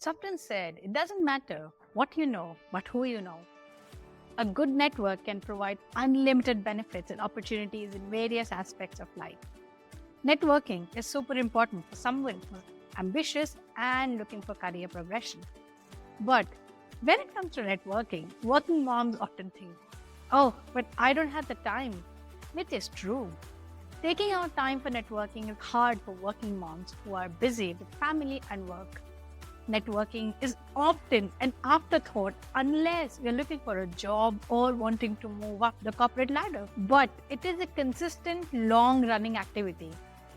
It's often said it doesn't matter what you know, but who you know. A good network can provide unlimited benefits and opportunities in various aspects of life. Networking is super important for someone who's ambitious and looking for career progression. But when it comes to networking, working moms often think, oh, but I don't have the time, which is true. Taking out time for networking is hard for working moms who are busy with family and work. Networking is often an afterthought unless you're looking for a job or wanting to move up the corporate ladder. But it is a consistent, long-running activity.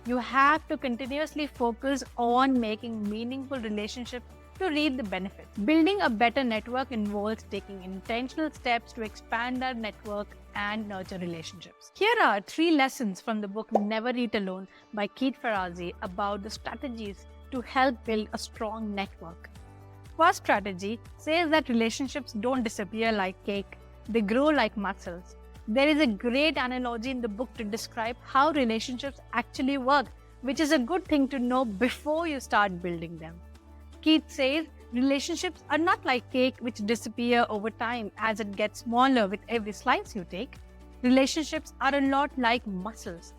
You have to continuously focus on making meaningful relationships to reap the benefits. Building a better network involves taking intentional steps to expand our network and nurture relationships. Here are 3 lessons from the book Never Eat Alone by Keith Ferrazzi about the strategies to help build a strong network. First strategy says that relationships don't disappear like cake, they grow like muscles. There is a great analogy in the book to describe how relationships actually work, which is a good thing to know before you start building them. Keith says relationships are not like cake which disappear over time as it gets smaller with every slice you take. Relationships are a lot like muscles.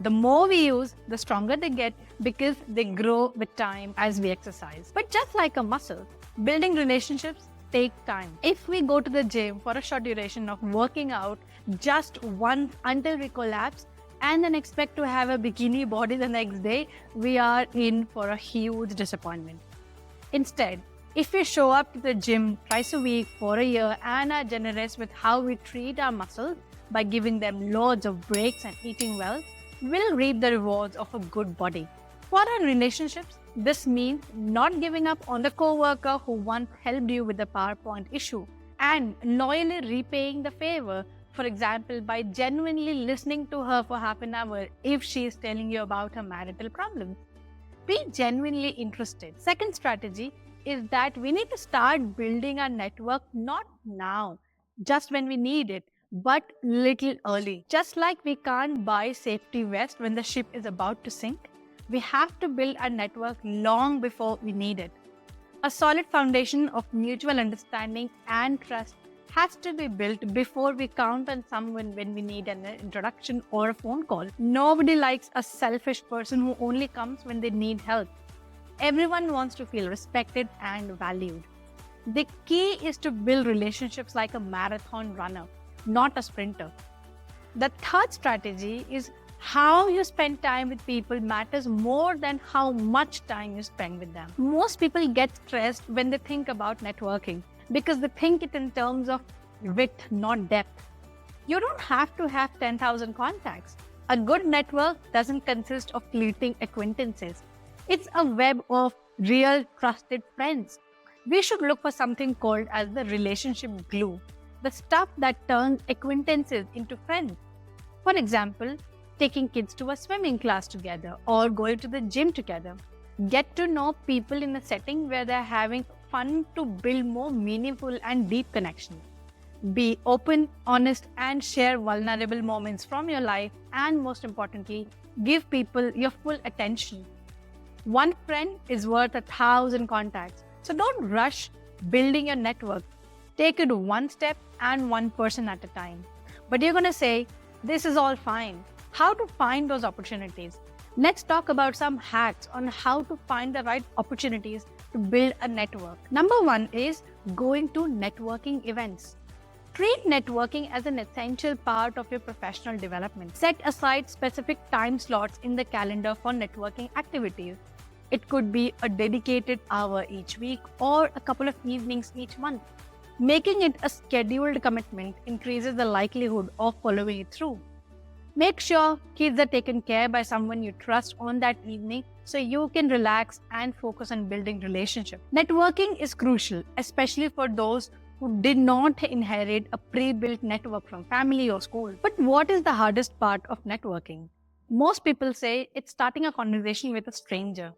The more we use, the stronger they get because they grow with time as we exercise. But just like a muscle, building relationships takes time. If we go to the gym for a short duration of working out just once until we collapse and then expect to have a bikini body the next day, we are in for a huge disappointment. Instead, if we show up to the gym twice a week for a year and are generous with how we treat our muscles by giving them loads of breaks and eating well, we'll reap the rewards of a good body. For our relationships, this means not giving up on the co-worker who once helped you with the PowerPoint issue and loyally repaying the favor, for example, by genuinely listening to her for half an hour if she is telling you about her marital problems. Be genuinely interested. Second strategy is that we need to start building our network not now, just when we need it, but little early. Just like we can't buy safety vest when the ship is about to sink, we have to build our network long before we need it. A solid foundation of mutual understanding and trust has to be built before we count on someone when we need an introduction or a phone call. Nobody likes a selfish person who only comes when they need help. Everyone wants to feel respected and valued. The key is to build relationships like a marathon runner, not a sprinter. The third strategy is how you spend time with people matters more than how much time you spend with them. Most people get stressed when they think about networking because they think it in terms of width, not depth. You don't have to have 10,000 contacts. A good network doesn't consist of fleeting acquaintances. It's a web of real trusted friends. We should look for something called as the relationship glue, the stuff that turns acquaintances into friends. For example, taking kids to a swimming class together or going to the gym together. Get to know people in a setting where they're having fun to build more meaningful and deep connections. Be open, honest, and share vulnerable moments from your life, and most importantly, give people your full attention. One friend is worth 1,000 contacts, so don't rush building your network. Take it one step and one person at a time. But you're going to say, this is all fine. How to find those opportunities? Let's talk about some hacks on how to find the right opportunities to build a network. Number 1 is going to networking events. Treat networking as an essential part of your professional development. Set aside specific time slots in the calendar for networking activities. It could be a dedicated hour each week or a couple of evenings each month. Making it a scheduled commitment increases the likelihood of following it through. Make sure kids are taken care by someone you trust on that evening so you can relax and focus on building relationships. Networking is crucial, especially for those who did not inherit a pre-built network from family or school. But what is the hardest part of networking? Most people say it's starting a conversation with a stranger.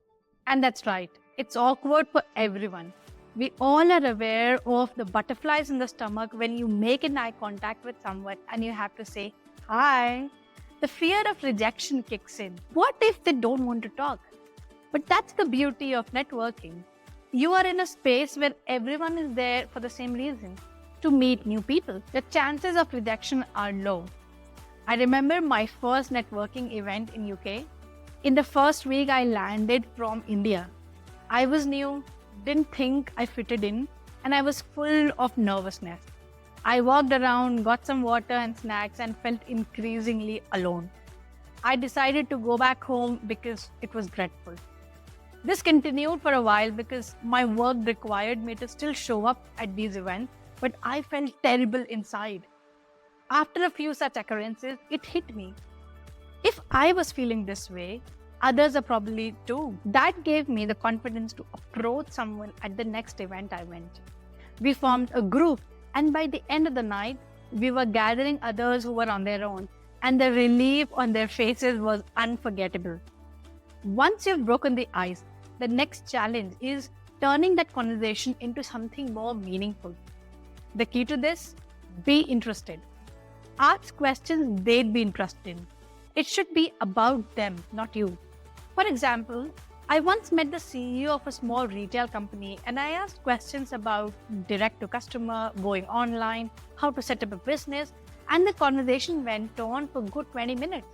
And that's right, it's awkward for everyone. We all are aware of the butterflies in the stomach when you make an eye contact with someone and you have to say, hi. The fear of rejection kicks in. What if they don't want to talk? But that's the beauty of networking. you are in a space where everyone is there for the same reason, to meet new people, the chances of rejection are low. I remember my first networking event in UK. In the first week I landed from India. I was new, didn't think I fitted in, and I was full of nervousness. I walked around, got some water and snacks, and felt increasingly alone. I decided to go back home because it was dreadful. This continued for a while because my work required me to still show up at these events, but I felt terrible inside. After a few such occurrences, it hit me. If I was feeling this way, others are probably too. That gave me the confidence to approach someone at the next event I went. We formed a group, and by the end of the night, we were gathering others who were on their own, and the relief on their faces was unforgettable. Once you've broken the ice, the next challenge is turning that conversation into something more meaningful. The key to this? Be interested. Ask questions they'd be interested in. It should be about them, not you. For example, I once met the CEO of a small retail company and I asked questions about direct to customer, going online, how to set up a business, and the conversation went on for a good 20 minutes.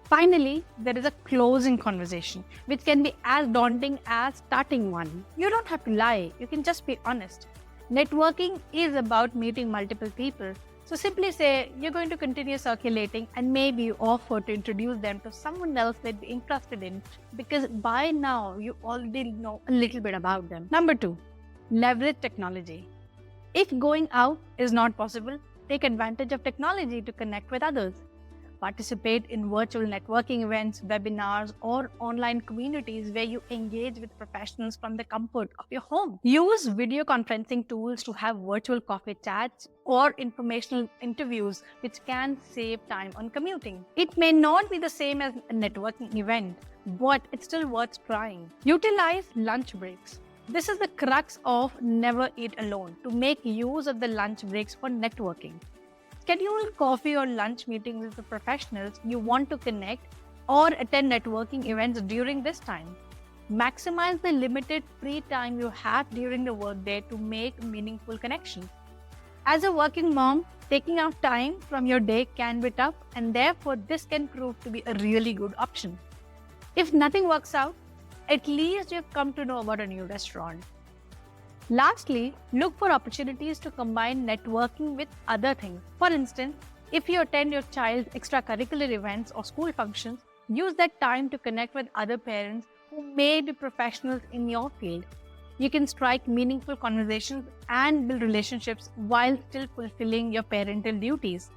Finally, there is a closing conversation, which can be as daunting as starting one. You don't have to lie, you can just be honest. Networking is about meeting multiple people. So simply say you're going to continue circulating and maybe you offer to introduce them to someone else they'd be interested in because by now you already know a little bit about them. Number 2, leverage technology. If going out is not possible, take advantage of technology to connect with others. Participate in virtual networking events, webinars, or online communities where you engage with professionals from the comfort of your home. Use video conferencing tools to have virtual coffee chats or informational interviews, which can save time on commuting. It may not be the same as a networking event, but it's still worth trying. Utilize lunch breaks. This is the crux of Never Eat Alone, to make use of the lunch breaks for networking. Schedule coffee or lunch meetings with the professionals you want to connect or attend networking events during this time. Maximize the limited free time you have during the workday to make meaningful connections. As a working mom, taking out time from your day can be tough, and therefore this can prove to be a really good option. If nothing works out, at least you've come to know about a new restaurant. Lastly, look for opportunities to combine networking with other things. For instance, if you attend your child's extracurricular events or school functions, use that time to connect with other parents who may be professionals in your field. You can strike meaningful conversations and build relationships while still fulfilling your parental duties.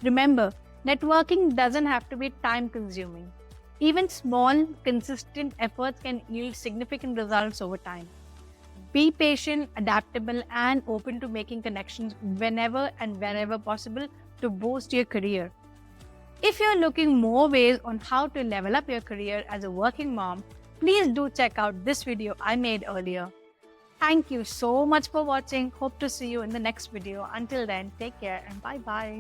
Remember, networking doesn't have to be time-consuming. Even small, consistent efforts can yield significant results over time. Be patient, adaptable, and open to making connections whenever and wherever possible to boost your career. If you're looking more ways on how to level up your career as a working mom, please do check out this video I made earlier. Thank you so much for watching. Hope to see you in the next video. Until then, take care and bye-bye.